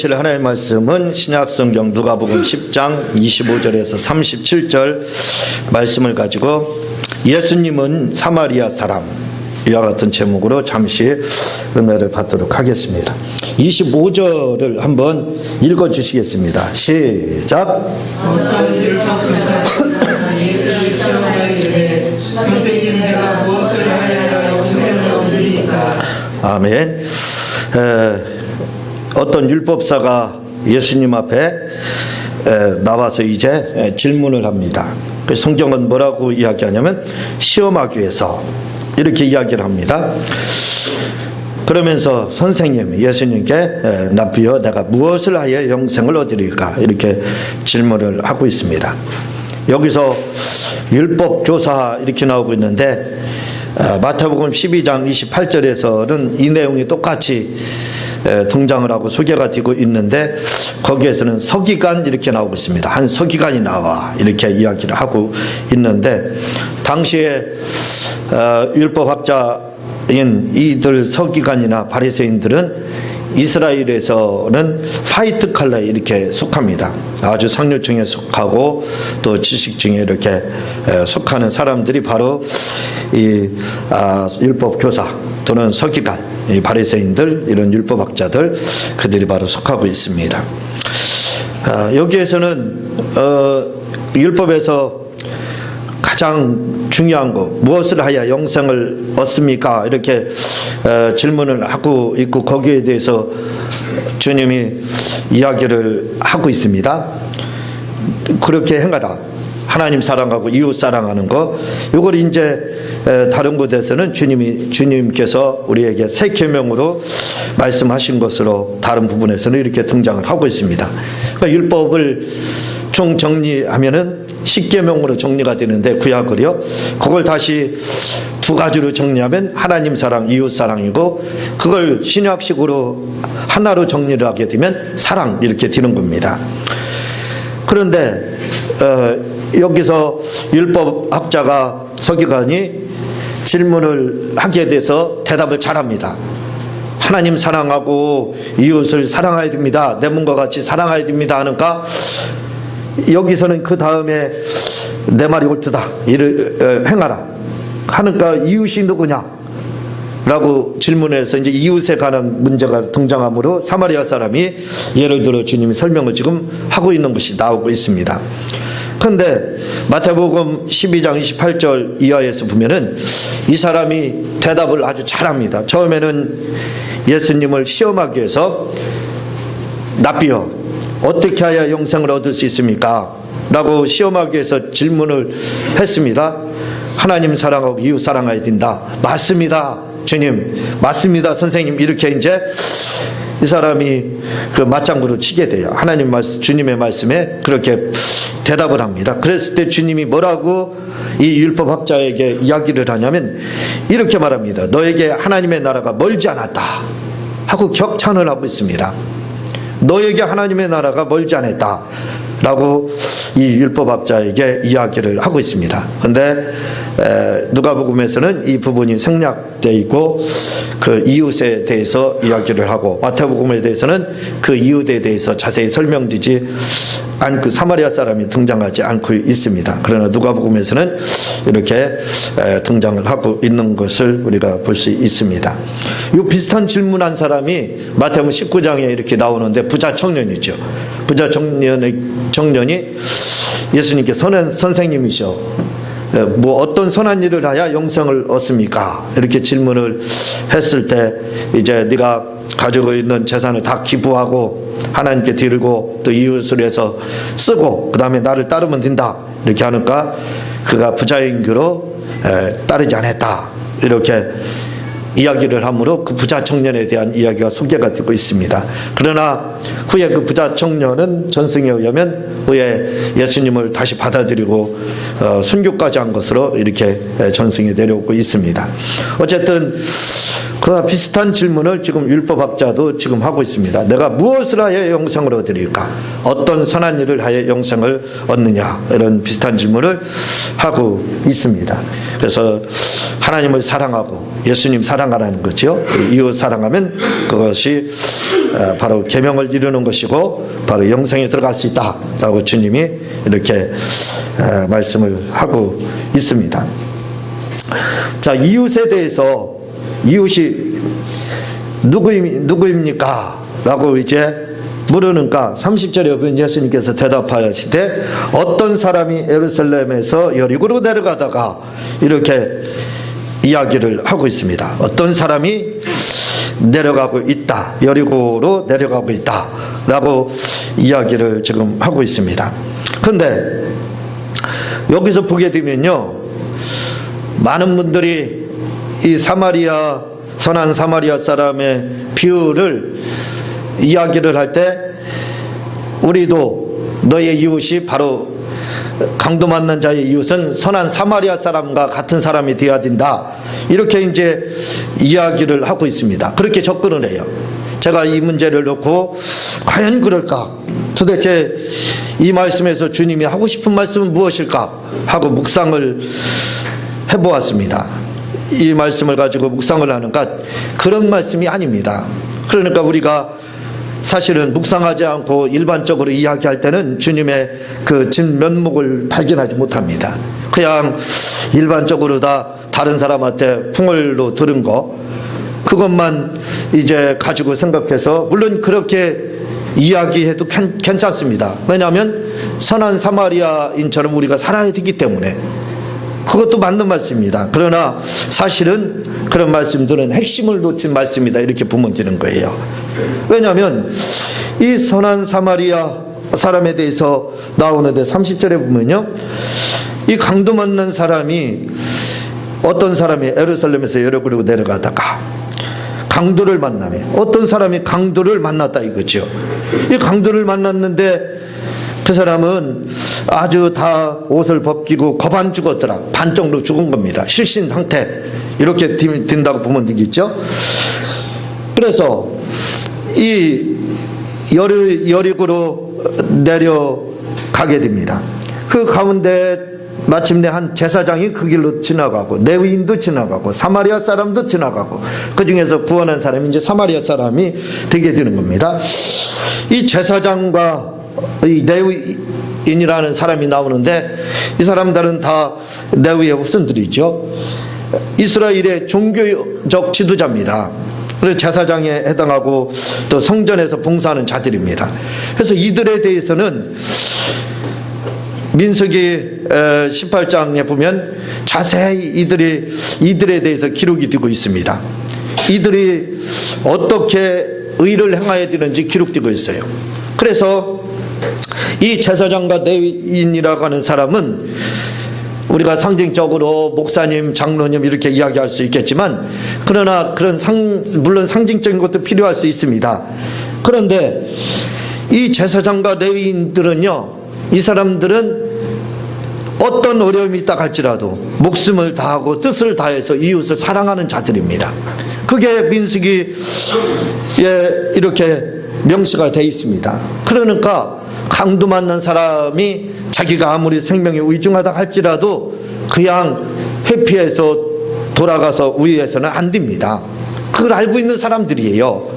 하나님의 말씀은 신약성경 누가복음 10장 25절에서 37절 말씀을 가지고 예수님은 사마리아 사람, 이와 같은 제목으로 잠시 은혜를 받도록 하겠습니다. 25절을 한번 읽어 주시겠습니다. 시작. 어떤 율법교사가 예수를 시험하여 이르되 선생님, 내가 무엇을 하여야 영생을 얻으리까? 아멘. 어떤 율법사가 예수님 앞에 나와서 이제 질문을 합니다. 성경은 뭐라고 이야기하냐면 시험하기 위해서 이렇게 이야기를 합니다. 그러면서 선생님, 예수님께 납비여 내가 무엇을 하여 영생을 얻으리까? 이렇게 질문을 하고 있습니다. 여기서 율법교사 이렇게 나오고 있는데 마태복음 12장 28절에서는 이 내용이 똑같이 등장을 하고 소개가 되고 있는데 거기에서는 서기관 이렇게 나오고 있습니다. 한 서기관이 나와 이렇게 이야기를 하고 있는데 당시에 율법학자인 이들 서기관이나 바리새인들은 이스라엘에서는 화이트 칼라에 이렇게 속합니다. 아주 상류층에 속하고 또 지식층에 이렇게 속하는 사람들이 바로 이 율법교사 또는 서기관, 이 바리새인들, 이런 율법학자들, 그들이 바로 속하고 있습니다. 여기에서는 율법에서 가장 중요한 거, 무엇을 하여 영생을 얻습니까? 이렇게 질문을 하고 있고 거기에 대해서 주님이 이야기를 하고 있습니다. 그렇게 행하라. 하나님 사랑하고 이웃 사랑하는 거, 이걸 이제 다른 곳에서는 주님께서 우리에게 새 계명으로 말씀하신 것으로 다른 부분에서는 이렇게 등장을 하고 있습니다. 그러니까 율법을 총 정리하면은 10계명으로 정리가 되는데 구약을요, 그걸 다시 두 가지로 정리하면 하나님 사랑, 이웃 사랑이고, 그걸 신약식으로 하나로 정리를 하게 되면 사랑, 이렇게 되는 겁니다. 그런데 여기서 율법학자가 서기관이 질문을 하게 돼서 대답을 잘합니다. 하나님 사랑하고 이웃을 사랑해야 됩니다. 내 몸과 같이 사랑해야 됩니다 하니까 여기서는 그 다음에 내 말이 옳다, 이를 행하라 하니까 이웃이 누구냐? 라고 질문해서 이제 이웃에 관한 문제가 등장하므로 사마리아 사람이 예를 들어 주님이 설명을 지금 하고 있는 것이 나오고 있습니다. 그런데 마태복음 12장 28절 이하에서 보면은 이 사람이 대답을 아주 잘합니다. 처음에는 예수님을 시험하기 위해서 납비여 어떻게 해야 영생을 얻을 수 있습니까? 라고 시험하기 위해서 질문을 했습니다. 하나님 사랑하고 이웃 사랑해야 된다. 맞습니다, 주님. 맞습니다, 선생님. 이렇게 이제 이 사람이 그 맞장구를 치게 돼요. 하나님 말씀, 주님의 말씀에 그렇게 대답을 합니다. 그랬을 때 주님이 뭐라고 이 율법학자에게 이야기를 하냐면 이렇게 말합니다. 너에게 하나님의 나라가 멀지 않았다 하고 격찬을 하고 있습니다. 너에게 하나님의 나라가 멀지 않았다 라고 이 율법학자에게 이야기를 하고 있습니다. 그런데 누가복음에서는 이 부분이 생략되어 있고 그 이웃에 대해서 이야기를 하고, 마태복음에 대해서는 그 이웃에 대해서 자세히 설명되지 않고 사마리아 사람이 등장하지 않고 있습니다. 그러나 누가복음에서는 이렇게 등장을 하고 있는 것을 우리가 볼 수 있습니다. 이 비슷한 질문한 사람이 마태복음 19장에 이렇게 나오는데 부자 청년이죠. 부자 청년이 예수님께 선생님이셔, 뭐 어떤 선한 일을 하여 영생을 얻습니까? 이렇게 질문을 했을 때 이제 네가 가지고 있는 재산을 다 기부하고 하나님께 드리고 또 이웃을 해서 쓰고 그 다음에 나를 따르면 된다 이렇게 하니까 그가 부자인 규로 따르지 않았다 이렇게 이야기를 하므로 그 부자 청년에 대한 이야기가 소개가 되고 있습니다. 그러나 후에 그 부자 청년은 전승에 의하면 후에 예수님을 다시 받아들이고 순교까지 한 것으로 이렇게 전승에 내려오고 있습니다. 어쨌든 그와 비슷한 질문을 지금 율법학자도 지금 하고 있습니다. 내가 무엇을 하여 영생을 얻으리까? 어떤 선한 일을 하여 영생을 얻느냐? 이런 비슷한 질문을 하고 있습니다. 그래서 하나님을 사랑하고 예수님 사랑하라는 거죠. 이웃 사랑하면 그것이 바로 계명을 이루는 것이고 바로 영생에 들어갈 수 있다라고 주님이 이렇게 말씀을 하고 있습니다. 자, 이웃에 대해서 이웃이 누구입니까? 라고 이제 물으니까 30절에 보면 예수님께서 대답하시되 어떤 사람이 예루살렘에서 여리고로 내려가다가 이렇게 이야기를 하고 있습니다. 어떤 사람이 내려가고 있다. 여리고로 내려가고 있다. 라고 이야기를 지금 하고 있습니다. 그런데 여기서 보게 되면요, 많은 분들이 이 선한 사마리아 사람의 비유를 이야기를 할 때 우리도 너의 이웃이 바로 강도 만난 자의 이웃은 선한 사마리아 사람과 같은 사람이 되어야 된다, 이렇게 이제 이야기를 하고 있습니다. 그렇게 접근을 해요. 제가 이 문제를 놓고 과연 그럴까? 도대체 이 말씀에서 주님이 하고 싶은 말씀은 무엇일까? 하고 묵상을 해보았습니다. 이 말씀을 가지고 묵상을 하니까 그런 말씀이 아닙니다. 그러니까 우리가 사실은 묵상하지 않고 일반적으로 이야기할 때는 주님의 그 진면목을 발견하지 못합니다. 그냥 일반적으로 다 다른 사람한테 풍월로 들은 거, 그것만 이제 가지고 생각해서, 물론 그렇게 이야기해도 괜찮습니다. 왜냐하면 선한 사마리아인처럼 우리가 살아야 되기 때문에 그것도 맞는 말씀입니다. 그러나 사실은 그런 말씀들은 핵심을 놓친 말씀이다, 이렇게 보면 되는 거예요. 왜냐하면 이 선한 사마리아 사람에 대해서 나오는데 30절에 보면요, 이 강도 만난 사람이 어떤 사람이 예루살렘에서 여리고로 내려가다가 강도를 만나며, 어떤 사람이 강도를 만났다 이거죠. 이 강도를 만났는데 그 사람은 아주 다 옷을 벗기고 거반 죽었더라. 반 정도 죽은 겁니다. 실신 상태, 이렇게 된다고 보면 되겠죠. 그래서 이 여리고로 내려가게 됩니다. 그 가운데 마침내 한 제사장이 그 길로 지나가고 레위인도 지나가고 사마리아 사람도 지나가고, 그 중에서 구원한 사람이 이제 사마리아 사람이 되게 되는 겁니다. 이 제사장과 이 레위인이라는 사람이 나오는데, 이 사람들은 다 레위의 후손들이죠. 이스라엘의 종교적 지도자입니다. 그래서 제사장에 해당하고 또 성전에서 봉사하는 자들입니다. 그래서 이들에 대해서는 민수기 18장에 보면 자세히 이들에 대해서 기록이 되고 있습니다. 이들이 어떻게 의를 행해야 되는지 기록되고 있어요. 그래서 이 제사장과 레위인이라고 하는 사람은 우리가 상징적으로 목사님, 장로님 이렇게 이야기할 수 있겠지만, 그러나 물론 상징적인 것도 필요할 수 있습니다. 그런데 이 제사장과 레위인들은요, 이 사람들은 어떤 어려움이 있다 할지라도 목숨을 다하고 뜻을 다해서 이웃을 사랑하는 자들입니다. 그게 민수기에 이렇게 명시가 되어 있습니다. 그러니까 강도 만난 사람이 자기가 아무리 생명에 위중하다 할지라도 그냥 회피해서 돌아가서 우회해서는 안 됩니다. 그걸 알고 있는 사람들이에요.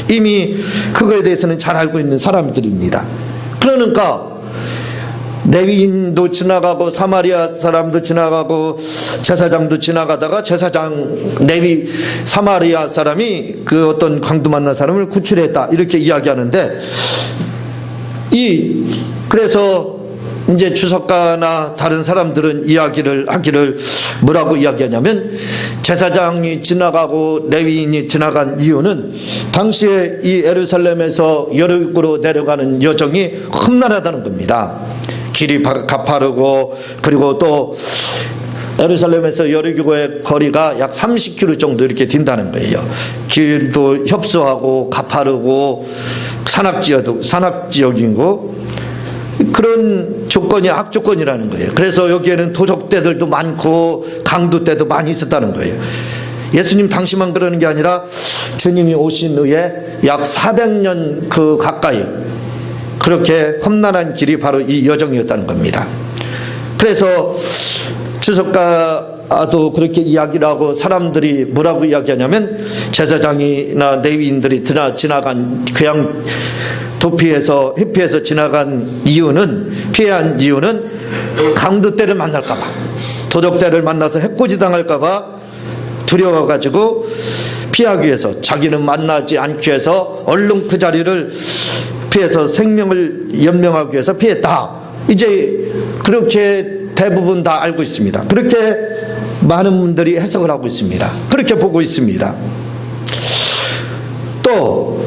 이미 그거에 대해서는 잘 알고 있는 사람들입니다. 그러니까 레위인도 지나가고 사마리아 사람도 지나가고 제사장도 지나가다가 제사장, 레위, 사마리아 사람이 그 어떤 강도 만난 사람을 구출했다, 이렇게 이야기하는데, 그래서 이제 주석가나 다른 사람들은 이야기를 하기를 뭐라고 이야기하냐면, 제사장이 지나가고 레위인이 지나간 이유는 당시에 이 예루살렘에서 여리고로 내려가는 여정이 험난하다는 겁니다. 길이 가파르고, 그리고 또 예루살렘에서 여리고의 거리가 약 30km 정도 이렇게 된다는 거예요. 길도 협소하고 가파르고 산악지역이고 그런 조건이 악조건이라는 거예요. 그래서 여기에는 도적대들도 많고 강도떼도 많이 있었다는 거예요. 예수님 당시만 그러는 게 아니라 주님이 오신 후에 약 400년 그 가까이 그렇게 험난한 길이 바로 이 여정이었다는 겁니다. 그래서 주석가 또 그렇게 이야기를 하고 사람들이 뭐라고 이야기하냐면 제사장이나 레위인들이 지나간 그냥 도피해서 회피해서 지나간 이유는 피한 이유는 강도 때를 만날까 봐 도적 때를 만나서 해코지 당할까 봐 두려워가지고 피하기 위해서 자기는 만나지 않기 위해서 얼른 그 자리를 피해서 생명을 연명하기 위해서 피했다. 이제 그렇게 대부분 다 알고 있습니다. 그렇게 많은 분들이 해석을 하고 있습니다. 그렇게 보고 있습니다. 또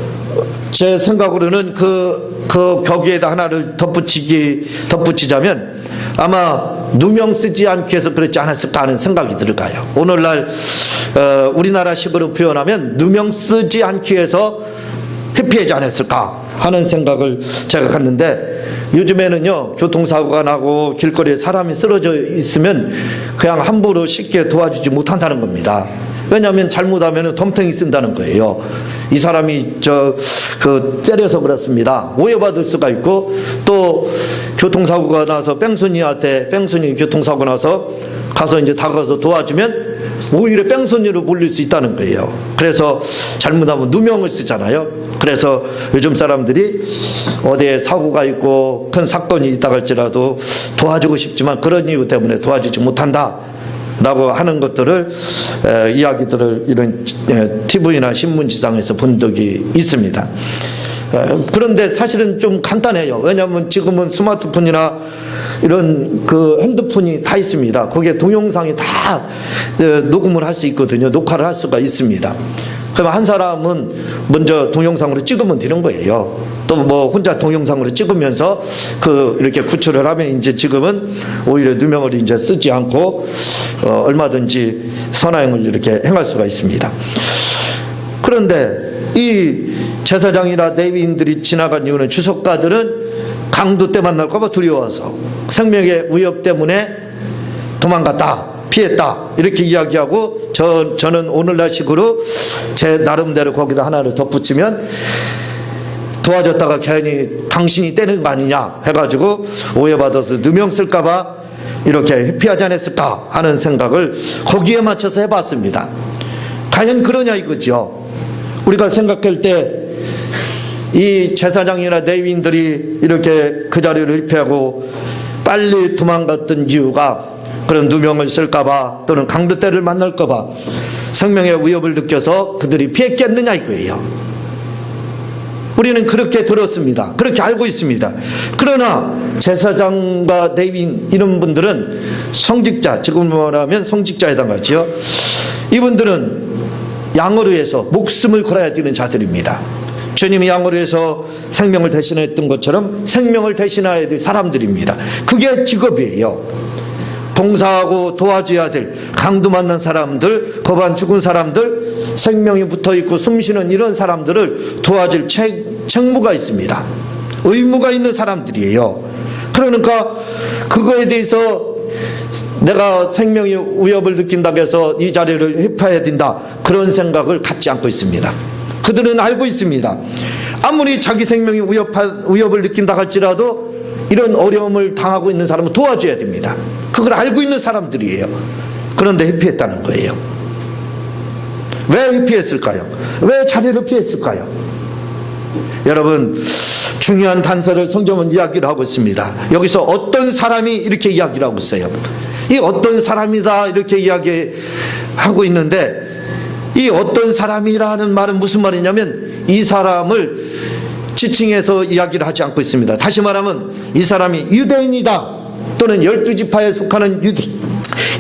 제 생각으로는 거기에다 하나를 덧붙이자면 아마 누명 쓰지 않기 위해서 그렇지 않았을까 하는 생각이 들어가요. 오늘날 우리나라식으로 표현하면 누명 쓰지 않기 위해서 회피하지 않았을까 하는 생각을 제가 갖는데, 요즘에는요 교통사고가 나고 길거리에 사람이 쓰러져 있으면 그냥 함부로 쉽게 도와주지 못한다는 겁니다. 왜냐하면 잘못하면 덤탱이 쓴다는 거예요. 이 사람이 때려서 그렇습니다. 오해받을 수가 있고, 또 교통사고가 나서 뺑소니 교통사고 나서 가서 이제 다가가서 도와주면 오히려 뺑소니로 몰릴 수 있다는 거예요. 그래서 잘못하면 누명을 쓰잖아요. 그래서 요즘 사람들이 어디에 사고가 있고 큰 사건이 있다 할지라도 도와주고 싶지만 그런 이유 때문에 도와주지 못한다 라고 하는 것들을 이야기들을 이런 TV나 신문지상에서 본 적이 있습니다. 그런데 사실은 좀 간단해요. 왜냐하면 지금은 스마트폰이나 이런 그 핸드폰이 다 있습니다. 거기에 동영상이 다 녹음을 할 수 있거든요. 녹화를 할 수가 있습니다. 그럼 한 사람은 먼저 동영상으로 찍으면 되는 거예요. 또 뭐 혼자 동영상으로 찍으면서 이렇게 구출을 하면 이제 지금은 오히려 누명을 이제 쓰지 않고 얼마든지 선화행을 이렇게 행할 수가 있습니다. 그런데 이 제사장이나 레위인들이 지나간 이유는 주석가들은 강도 때 만날까 봐 두려워서 생명의 위협 때문에 도망갔다, 피했다 이렇게 이야기하고, 저는 오늘날식으로 제 나름대로 거기다 하나를 덧붙이면 도와줬다가 괜히 당신이 때는 거 아니냐 해가지고 오해받아서 누명 쓸까 봐 이렇게 회피하지 않았을까 하는 생각을 거기에 맞춰서 해봤습니다. 과연 그러냐 이거죠. 우리가 생각할 때 이 제사장이나 레위인들이 이렇게 그 자리를 회피하고 빨리 도망갔던 이유가 그런 누명을 쓸까봐 또는 강도 때를 만날까봐 생명의 위협을 느껴서 그들이 피했겠느냐 이거예요. 우리는 그렇게 들었습니다. 그렇게 알고 있습니다. 그러나 제사장과 레위인 이런 분들은 성직자, 지금 말하면 성직자에 해당하죠. 이분들은 양을 위해서 목숨을 걸어야 되는 자들입니다. 주님이 양을 위해서 생명을 대신했던 것처럼 생명을 대신해야 될 사람들입니다. 그게 직업이에요. 봉사하고 도와줘야 될 강도 만난 사람들, 거반 죽은 사람들, 생명이 붙어있고 숨쉬는 이런 사람들을 도와줄 책무가 있습니다. 의무가 있는 사람들이에요. 그러니까 그거에 대해서 내가 생명의 위협을 느낀다고 해서 이 자리를 회피해야 된다, 그런 생각을 갖지 않고 있습니다. 그들은 알고 있습니다. 아무리 자기 생명이 위협을 느낀다 할지라도 이런 어려움을 당하고 있는 사람은 도와줘야 됩니다. 그걸 알고 있는 사람들이에요. 그런데 회피했다는 거예요. 왜 회피했을까요? 왜 자리를 피했을까요? 여러분, 중요한 단서를 성경은 이야기를 하고 있습니다. 여기서 어떤 사람이 이렇게 이야기를 하고 있어요. 이 어떤 사람이다 이렇게 이야기하고 있는데, 이 어떤 사람이라는 말은 무슨 말이냐면 이 사람을 지칭해서 이야기를 하지 않고 있습니다. 다시 말하면 이 사람이 유대인이다 또는 12지파에 속하는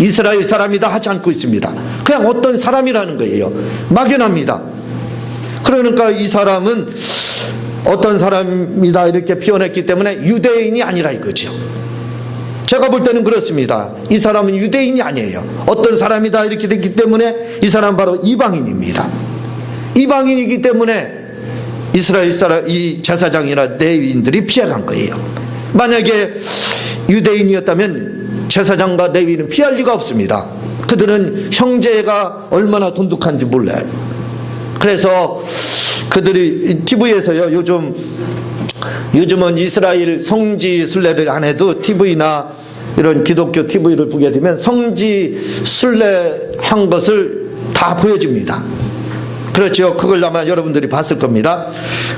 이스라엘 사람이다 하지 않고 있습니다. 그냥 어떤 사람이라는 거예요. 막연합니다. 그러니까 이 사람은 어떤 사람이다 이렇게 표현했기 때문에 유대인이 아니라 이거죠. 제가 볼 때는 그렇습니다. 이 사람은 유대인이 아니에요. 어떤 사람이다 이렇게 됐기 때문에 이 사람은 바로 이방인입니다. 이방인이기 때문에 이스라엘 사람, 이 제사장이나 레위인들이 피해간 거예요. 만약에 유대인이었다면 제사장과 레위인은 피할 리가 없습니다. 그들은 형제가 얼마나 돈독한지 몰라요. 그래서 그들이 TV에서요, 요즘은 이스라엘 성지 순례를 안 해도 TV나 이런 기독교 TV를 보게 되면 성지 순례한 것을 다 보여줍니다. 그렇죠. 그걸 아마 여러분들이 봤을 겁니다.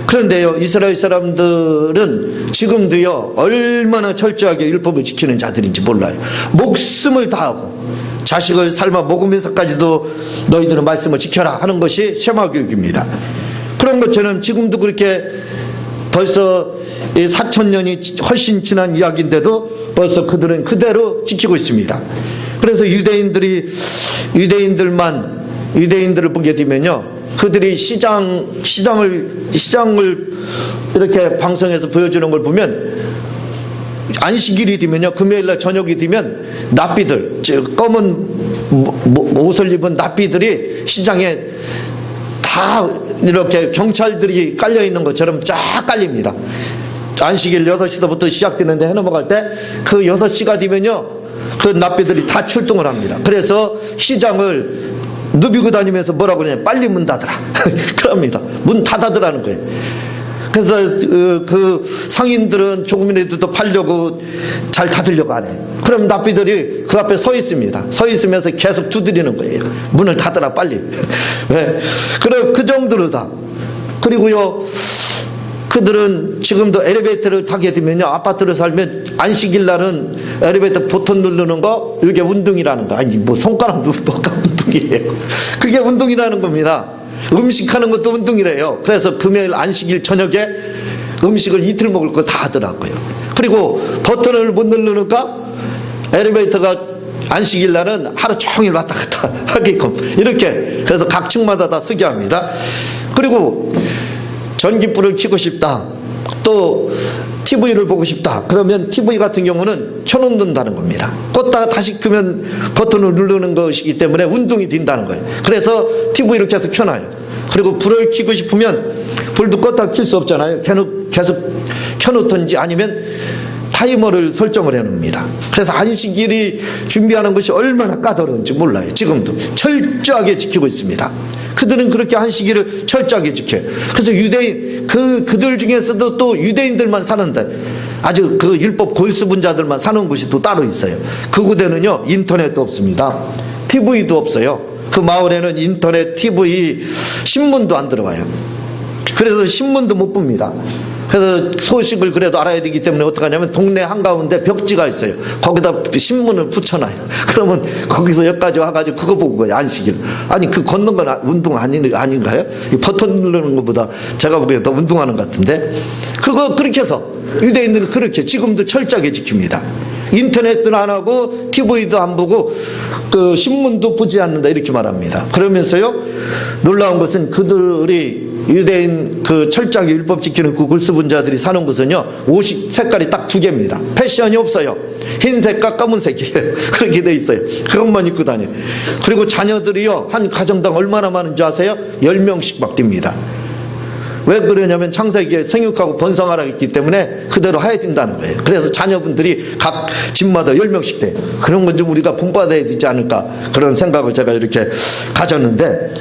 그런데요, 이스라엘 사람들은 지금도요, 얼마나 철저하게 율법을 지키는 자들인지 몰라요. 목숨을 다하고 자식을 삶아 먹으면서까지도 너희들은 말씀을 지켜라 하는 것이 쉐마 교육입니다. 그런 것처럼 지금도 그렇게 벌써 4,000년이 훨씬 지난 이야기인데도 벌써 그들은 그대로 지키고 있습니다. 그래서 유대인들을 보게 되면요, 그들이 시장을 이렇게 방송에서 보여주는 걸 보면, 안식일이 되면요, 금요일날 저녁이 되면 납비들, 즉 검은 옷을 입은 납비들이 시장에 다 이렇게 경찰들이 깔려 있는 것처럼 쫙 깔립니다. 안식일 6시부터 시작되는데 해 넘어갈 때 그 6시가 되면요, 그 납비들이 다 출동을 합니다. 그래서 시장을 누비고 다니면서 뭐라고 그러냐, 빨리 문 닫으라 그럽니다. 문 닫아두라는 거예요. 그래서 그 상인들은 조금이라도 더 팔려고 잘 닫으려고 안 해. 그럼 납비들이 그 앞에 서 있습니다. 서 있으면서 계속 두드리는 거예요. 문을 닫아라 빨리. 네. 그래, 그 정도로 다. 그리고요, 그들은 지금도 엘리베이터를 타게 되면요, 아파트를 살면 안식일 날은 엘리베이터 버튼 누르는 거, 이게 운동이라는 거. 아니 뭐 손가락 누르는 거가 운동이에요. 그게 운동이라는 겁니다. 음식하는 것도 운동이래요. 그래서 금요일 안식일 저녁에 음식을 이틀 먹을 거 다 하더라고요. 그리고 버튼을 못 누르니까 엘리베이터가 안식일 날은 하루 종일 왔다 갔다 하게끔 이렇게, 그래서 각 층마다 다 쓰게 합니다. 그리고 전기불을 켜고 싶다, 또 TV를 보고 싶다, 그러면 TV 같은 경우는 켜놓는다는 겁니다. 껐다가 다시 끄면 버튼을 누르는 것이기 때문에 운동이 된다는 거예요. 그래서 TV를 계속 켜놔요. 그리고 불을 켜고 싶으면 불도 껐다가 켤 수 없잖아요. 계속 켜놓든지 아니면 타이머를 설정을 해놓습니다. 그래서 안식일이 준비하는 것이 얼마나 까다로운지 몰라요. 지금도 철저하게 지키고 있습니다. 그들은 그렇게 안식일을 철저하게 지켜요. 그래서 그들 중에서도 또 유대인들만 사는데, 아주 그 율법 골수분자들만 사는 곳이 또 따로 있어요. 그 구대는요, 인터넷도 없습니다. TV도 없어요. 그 마을에는 인터넷, TV, 신문도 안 들어와요. 그래서 신문도 못 봅니다. 그래서 소식을 그래도 알아야 되기 때문에 어떻게 하냐면, 동네 한가운데 벽지가 있어요. 거기다 신문을 붙여놔요. 그러면 거기서 여기까지 와가지고 그거 보고 가요, 안식일. 아니, 그 걷는 건 운동 아닌가요? 이 버튼 누르는 것보다 제가 보기엔 더 운동하는 것 같은데, 그거 그렇게 해서 유대인들은 그렇게 지금도 철저하게 지킵니다. 인터넷도 안 하고 TV도 안 보고 그 신문도 보지 않는다, 이렇게 말합니다. 그러면서요, 놀라운 것은 그들이 유대인 그 철저하게 율법 지키는 그 골수분자들이 사는 곳은요, 옷이 색깔이 딱 2개입니다. 패션이 없어요. 흰색과 검은색이에요. 그렇게 돼 있어요. 그것만 입고 다녀요. 그리고 자녀들이요, 한 가정당 얼마나 많은지 아세요? 10명씩 막 됩니다. 왜 그러냐면 창세기에 생육하고 번성하라 했기 때문에 그대로 해야 된다는 거예요. 그래서 자녀분들이 각 집마다 10명씩 돼요. 그런 건 좀 우리가 본받아야 되지 않을까, 그런 생각을 제가 이렇게 가졌는데,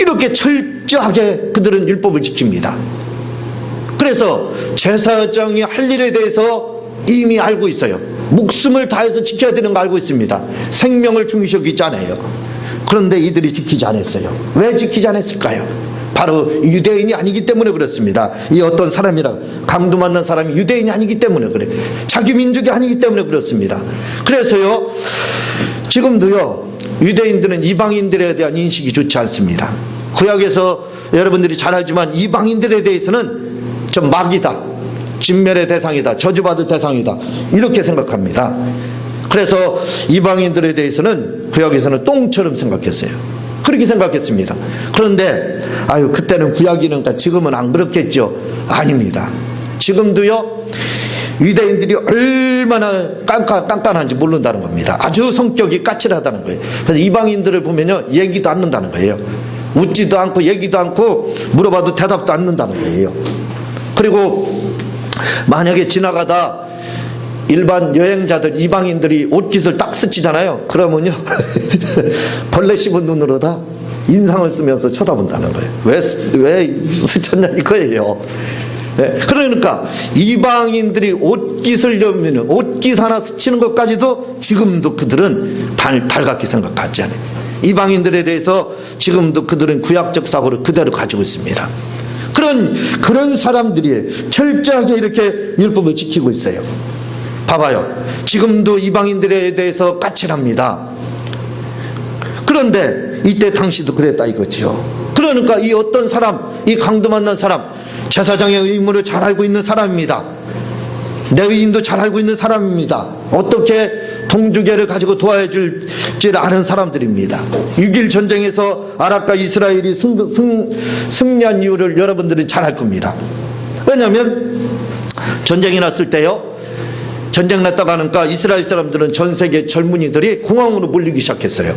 이렇게 철저하게 그들은 율법을 지킵니다. 그래서 제사장이 할 일에 대해서 이미 알고 있어요. 목숨을 다해서 지켜야 되는 거 알고 있습니다. 생명을 중시 여기지 않아요. 그런데 이들이 지키지 않았어요. 왜 지키지 않았을까요? 바로 유대인이 아니기 때문에 그렇습니다. 이 어떤 사람이라 강도 만난 사람이 유대인이 아니기 때문에 그래. 자기 민족이 아니기 때문에 그렇습니다. 그래서요, 지금도요, 유대인들은 이방인들에 대한 인식이 좋지 않습니다. 구약에서 여러분들이 잘 알지만 이방인들에 대해서는 좀 마귀다, 진멸의 대상이다, 저주받을 대상이다, 이렇게 생각합니다. 그래서 이방인들에 대해서는 구약에서는 똥처럼 생각했어요. 그렇게 생각했습니다. 그런데 그때는 구약이니까 지금은 안 그렇겠죠? 아닙니다. 지금도요, 유대인들이 얼마나 깐깐한지 모른다는 겁니다. 아주 성격이 까칠하다는 거예요. 그래서 이방인들을 보면요, 얘기도 않는다는 거예요. 웃지도 않고 얘기도 않고 물어봐도 대답도 않는다는 거예요. 그리고 만약에 지나가다 일반 여행자들, 이방인들이 옷깃을 딱 스치잖아요. 그러면요 벌레 씹은 눈으로 다 인상을 쓰면서 쳐다본다는 거예요. 왜 스쳤냐 이거예요. 그러니까 이방인들이 옷깃을 여미는 옷깃 하나 스치는 것까지도 지금도 그들은 달갑게 생각하지 않아요. 이방인들에 대해서 지금도 그들은 구약적 사고를 그대로 가지고 있습니다. 그런 사람들이 철저하게 이렇게 율법을 지키고 있어요. 봐봐요. 지금도 이방인들에 대해서 까칠합니다. 그런데 이때 당시도 그랬다 이거죠. 그러니까 이 어떤 사람, 이 강도 만난 사람, 제사장의 의무를 잘 알고 있는 사람입니다. 레위인도 잘 알고 있는 사람입니다. 어떻게 동주계를 가지고 도와줄지를 아는 사람들입니다. 6.1 전쟁에서 아랍과 이스라엘이 승리한 이유를 여러분들은 잘 알 겁니다. 왜냐하면 전쟁이 났을 때요, 전쟁 났다고 하니까 이스라엘 사람들은 전 세계 젊은이들이 공항으로 몰리기 시작했어요.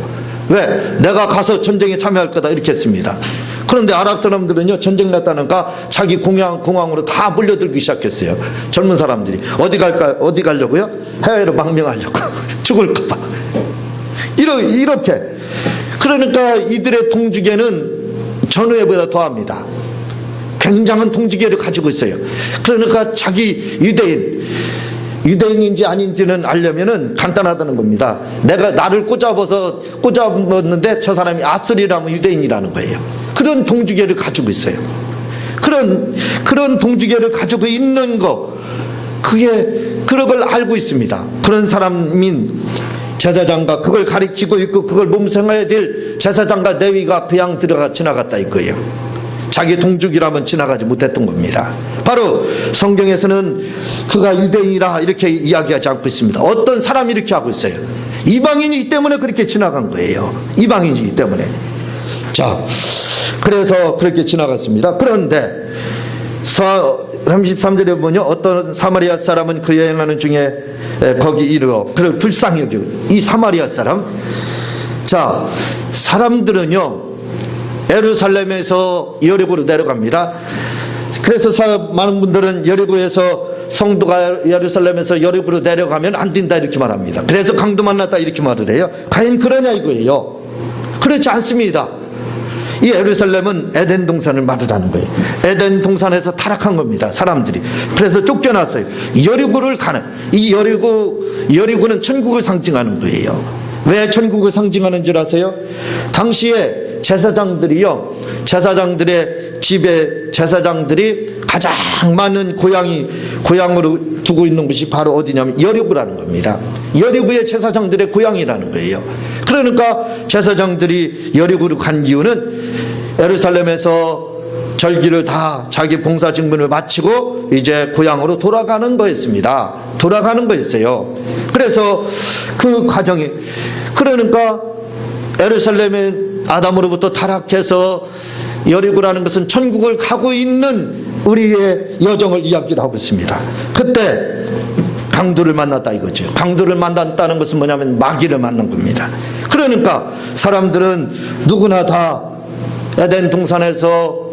왜? 내가 가서 전쟁에 참여할 거다 이렇게 했습니다. 그런데 아랍 사람들은요, 전쟁 났다니까 자기 공항으로 다 몰려들기 시작했어요. 젊은 사람들이. 어디 가려고요? 해외로 망명하려고. 죽을까봐. 이렇게. 그러니까 이들의 동주계는 전후회보다 더합니다. 굉장한 동주계를 가지고 있어요. 그러니까 자기 유대인인지 아닌지는 알려면은 간단하다는 겁니다. 내가 나를 꽂아봤는데 저 사람이 아스리라면 유대인이라는 거예요. 그런 동주계를 가지고 있어요. 그런 동주계를 가지고 있는 거, 그런 걸 알고 있습니다. 그런 사람인 제사장과 그걸 가리키고 있고 그걸 몸생해야 될 제사장과 레위가 그냥 지나갔다 이거예요. 자기 동족이라면 지나가지 못했던 겁니다. 바로 성경에서는 그가 유대인이라 이렇게 이야기하지 않고 있습니다. 어떤 사람이 이렇게 하고 있어요. 이방인이기 때문에 그렇게 지나간 거예요. 이방인이기 때문에. 자, 그래서 그렇게 지나갔습니다. 그런데 33절에 보면요, 어떤 사마리아 사람은 그 여행하는 중에 거기 이르러 그를 불쌍히 여기고, 이 사마리아 사람, 자, 사람들은요 예루살렘에서 여리고로 내려갑니다. 그래서 많은 분들은 여리고에서 성도가 예루살렘에서 여리고로 내려가면 안 된다 이렇게 말합니다. 그래서 강도 만났다 이렇게 말을 해요. 과연 그러냐 이거예요. 그렇지 않습니다. 이 예루살렘은 에덴 동산을 말하는 거예요. 에덴 동산에서 타락한 겁니다, 사람들이. 그래서 쫓겨났어요. 여리고를 가는, 이 여리고는 천국을 상징하는 거예요. 왜 천국을 상징하는 줄 아세요? 당시에 제사장들이요, 제사장들의 집에 제사장들이 가장 많은 고향으로 두고 있는 곳이 바로 어디냐면 여리고라는 겁니다. 여리고의 제사장들의 고향이라는 거예요. 그러니까 제사장들이 여리고로 간 이유는 예루살렘에서 절기를 다 자기 봉사 직분을 마치고 이제 고향으로 돌아가는 거였습니다. 돌아가는 거였어요. 그래서 그 과정이, 그러니까 예루살렘의 아담으로부터 타락해서 여리고라는 것은 천국을 가고 있는 우리의 여정을 이야기를 하고 있습니다. 그때 강도를 만났다 이거죠. 강도를 만났다는 것은 뭐냐면 마귀를 만난 겁니다. 그러니까 사람들은 누구나 다 에덴 동산에서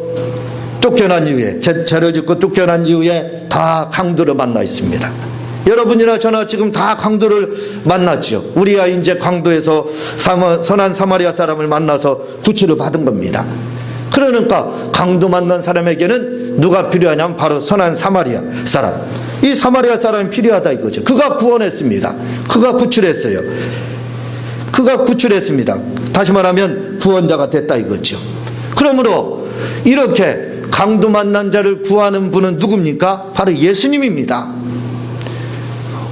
쫓겨난 이후에, 죄를 짓고 쫓겨난 이후에 다 강도를 만나 있습니다. 여러분이나 저나 지금 다 강도를 만났죠. 우리가 이제 강도에서 선한 사마리아 사람을 만나서 구출을 받은 겁니다. 그러니까 강도 만난 사람에게는 누가 필요하냐면 바로 선한 사마리아 사람. 이 사마리아 사람이 필요하다 이거죠. 그가 구원했습니다. 그가 구출했어요. 그가 구출했습니다. 다시 말하면 구원자가 됐다 이거죠. 그러므로 이렇게 강도 만난 자를 구하는 분은 누굽니까? 바로 예수님입니다.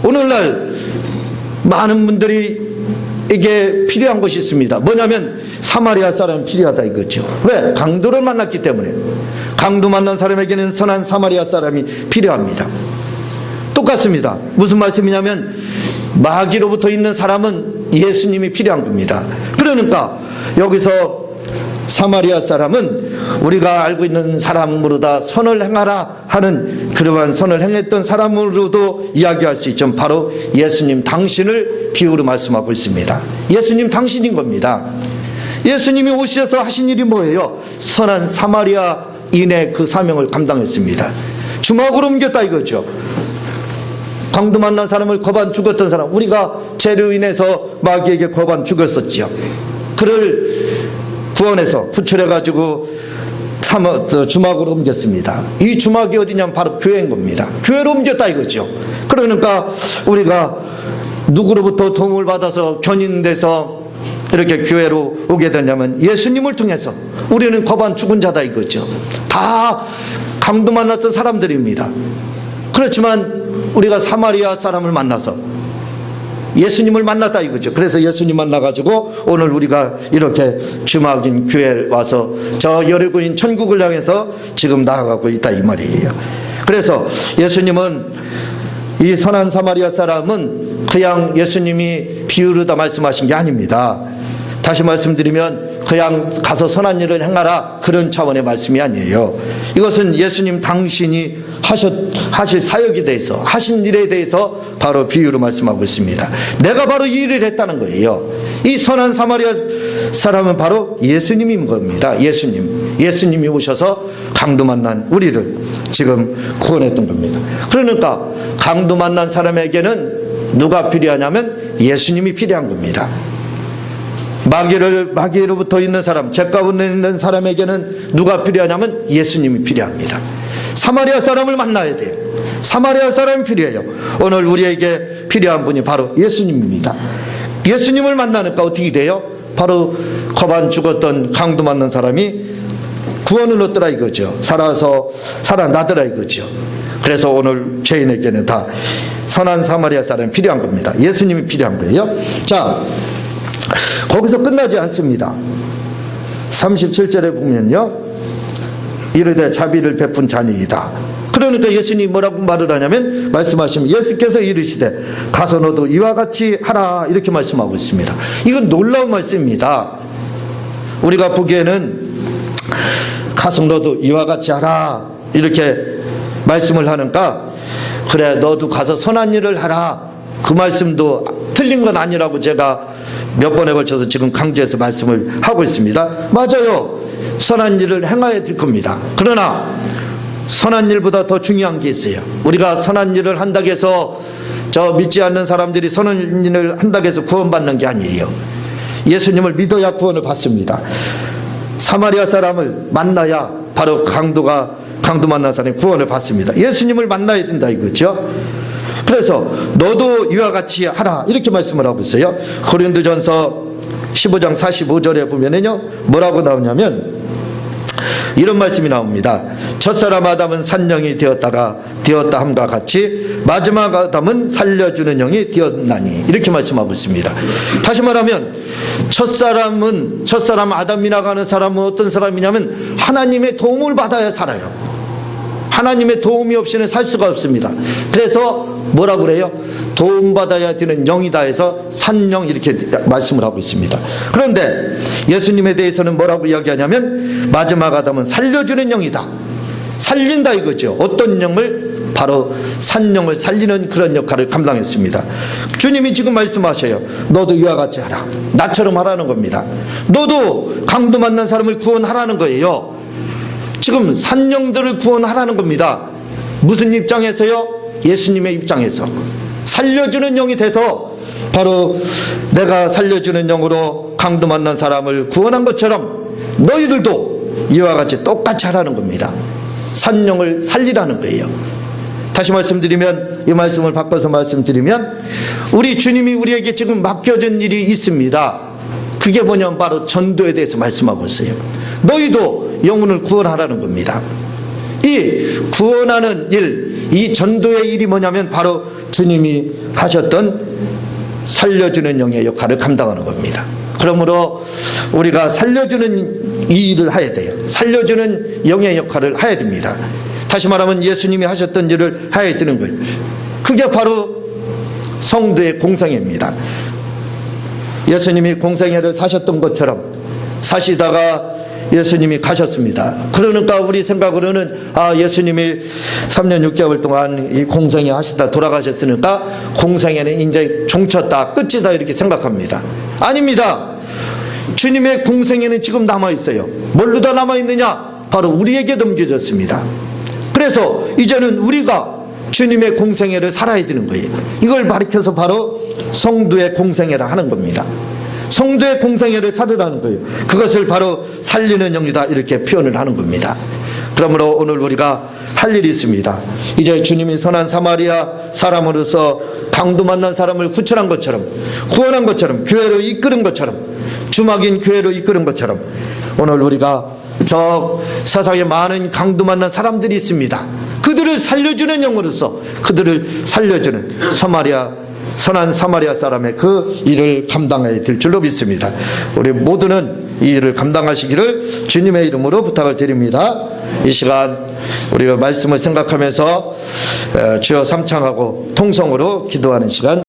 오늘날 많은 분들이 이게 필요한 것이 있습니다. 뭐냐면 사마리아 사람이 필요하다 이거죠. 왜? 강도를 만났기 때문에. 강도 만난 사람에게는 선한 사마리아 사람이 필요합니다. 똑같습니다. 무슨 말씀이냐면 마귀로부터 있는 사람은 예수님이 필요한 겁니다. 그러니까 여기서 사마리아 사람은 우리가 알고 있는 사람으로다 선을 행하라 하는 그러한 선을 행했던 사람으로도 이야기할 수 있죠. 바로 예수님 당신을 비유로 말씀하고 있습니다. 예수님 당신인 겁니다. 예수님이 오셔서 하신 일이 뭐예요? 선한 사마리아인의 그 사명을 감당했습니다. 주먹으로 옮겼다 이거죠. 강도 만난 사람을 거반 죽었던 사람, 우리가 죄로 인해서 마귀에게 거반 죽었었지요. 그를 구원해서 구출해가지고 주막으로 옮겼습니다. 이 주막이 어디냐면 바로 교회인 겁니다. 교회로 옮겼다 이거죠. 그러니까 우리가 누구로부터 도움을 받아서 견인돼서 이렇게 교회로 오게 되냐면 예수님을 통해서 우리는 거반 죽은 자다 이거죠. 다 강도 만났던 사람들입니다. 그렇지만 우리가 사마리아 사람을 만나서 예수님을 만났다 이거죠. 그래서 예수님 만나가지고 오늘 우리가 이렇게 주막인 교회에 와서 저 여리고인 천국을 향해서 지금 나아가고 있다 이 말이에요. 그래서 예수님은 이 선한 사마리아 사람은 그냥 예수님이 비유로다 말씀하신 게 아닙니다. 다시 말씀드리면 그냥 가서 선한 일을 행하라 그런 차원의 말씀이 아니에요. 이것은 예수님 당신이 하실 사역에 대해서 하신 일에 대해서 바로 비유로 말씀하고 있습니다. 내가 바로 이 일을 했다는 거예요. 이 선한 사마리아 사람은 바로 예수님인 겁니다. 예수님이 오셔서 강도 만난 우리를 지금 구원했던 겁니다. 그러니까 강도 만난 사람에게는 누가 필요하냐면 예수님이 필요한 겁니다. 마귀로부터 있는 사람, 죄 가운데 있는 사람에게는 누가 필요하냐면 예수님이 필요합니다. 사마리아 사람을 만나야 돼요. 사마리아 사람이 필요해요. 오늘 우리에게 필요한 분이 바로 예수님입니다. 예수님을 만나니까 어떻게 돼요? 바로 거반 죽었던 강도 만난 사람이 구원을 얻더라 이거죠. 살아나더라 이거죠. 그래서 오늘 죄인에게는 다 선한 사마리아 사람이 필요한 겁니다. 예수님이 필요한 거예요. 자, 거기서 끝나지 않습니다. 37절에 보면요, 이르되 자비를 베푼 자니이다. 그러니까 예수님이 뭐라고 말을 하냐면 말씀하시면 예수께서 이르시되 가서 너도 이와 같이 하라 이렇게 말씀하고 있습니다. 이건 놀라운 말씀입니다. 우리가 보기에는 가서 너도 이와 같이 하라 이렇게 말씀을 하니까 그래 너도 가서 선한 일을 하라 그 말씀도 틀린 건 아니라고 제가 몇 번에 걸쳐서 지금 강조해서 말씀을 하고 있습니다. 맞아요. 선한 일을 행해야 될 겁니다. 그러나 선한 일보다 더 중요한 게 있어요. 우리가 선한 일을 한다고 해서 저 믿지 않는 사람들이 선한 일을 한다고 해서 구원받는 게 아니에요. 예수님을 믿어야 구원을 받습니다. 사마리아 사람을 만나야 바로 강도 만난 사람이 구원을 받습니다. 예수님을 만나야 된다 이거죠. 그래서 너도 이와 같이 하라 이렇게 말씀을 하고 있어요. 고린도전서 15장 45절에 보면은요 뭐라고 나오냐면 이런 말씀이 나옵니다. 첫사람 아담은 산영이 되었다 함과 같이 마지막 아담은 살려주는 영이 되었나니 이렇게 말씀하고 있습니다. 다시 말하면 첫사람 아담이라고 하는 사람은 어떤 사람이냐면 하나님의 도움을 받아야 살아요. 하나님의 도움이 없이는 살 수가 없습니다. 그래서 뭐라고 그래요? 도움받아야 되는 영이다 해서 산영 이렇게 말씀을 하고 있습니다. 그런데 예수님에 대해서는 뭐라고 이야기하냐면 마지막 아담은 살려주는 영이다. 살린다 이거죠. 어떤 영을? 바로 산영을 살리는 그런 역할을 감당했습니다. 주님이 지금 말씀하셔요. 너도 이와 같이 하라. 나처럼 하라는 겁니다. 너도 강도 만난 사람을 구원하라는 거예요. 지금 산영들을 구원하라는 겁니다. 무슨 입장에서요? 예수님의 입장에서 살려주는 영이 돼서 바로 내가 살려주는 영으로 강도 만난 사람을 구원한 것처럼 너희들도 이와 같이 똑같이 하라는 겁니다. 산영을 살리라는 거예요. 다시 말씀드리면 이 말씀을 바꿔서 말씀드리면 우리 주님이 우리에게 지금 맡겨진 일이 있습니다. 그게 뭐냐면 바로 전도에 대해서 말씀하고 있어요. 너희도 영혼을 구원하라는 겁니다. 이 구원하는 일, 이 전도의 일이 뭐냐면 바로 주님이 하셨던 살려주는 영의 역할을 감당하는 겁니다. 그러므로 우리가 살려주는 이 일을 해야 돼요. 살려주는 영의 역할을 해야 됩니다. 다시 말하면 예수님이 하셨던 일을 해야 되는 거예요. 그게 바로 성도의 공생애입니다. 예수님이 공생애를 사셨던 것처럼 사시다가 예수님이 가셨습니다. 그러니까 우리 생각으로는 예수님이 3년 6개월 동안 이 공생애 하시다 돌아가셨으니까 공생애는 이제 종쳤다 끝이다 이렇게 생각합니다. 아닙니다. 주님의 공생애는 지금 남아있어요. 뭘로 다 남아있느냐? 바로 우리에게 넘겨졌습니다. 그래서 이제는 우리가 주님의 공생애를 살아야 되는 거예요. 이걸 가리켜서 바로 성도의 공생애라 하는 겁니다. 성도의 공생애를 살으라는 거예요. 그것을 바로 살리는 영이다, 이렇게 표현을 하는 겁니다. 그러므로 오늘 우리가 할 일이 있습니다. 이제 주님이 선한 사마리아 사람으로서 강도 만난 사람을 구출한 것처럼, 구원한 것처럼, 교회로 이끄는 것처럼, 주막인 교회로 이끄는 것처럼, 오늘 우리가 저 세상에 많은 강도 만난 사람들이 있습니다. 그들을 살려주는 영으로서 그들을 살려주는 선한 사마리아 사람의 그 일을 감당해야 될 줄로 믿습니다. 우리 모두는 이 일을 감당하시기를 주님의 이름으로 부탁을 드립니다. 이 시간 우리가 말씀을 생각하면서 주여 삼창하고 통성으로 기도하는 시간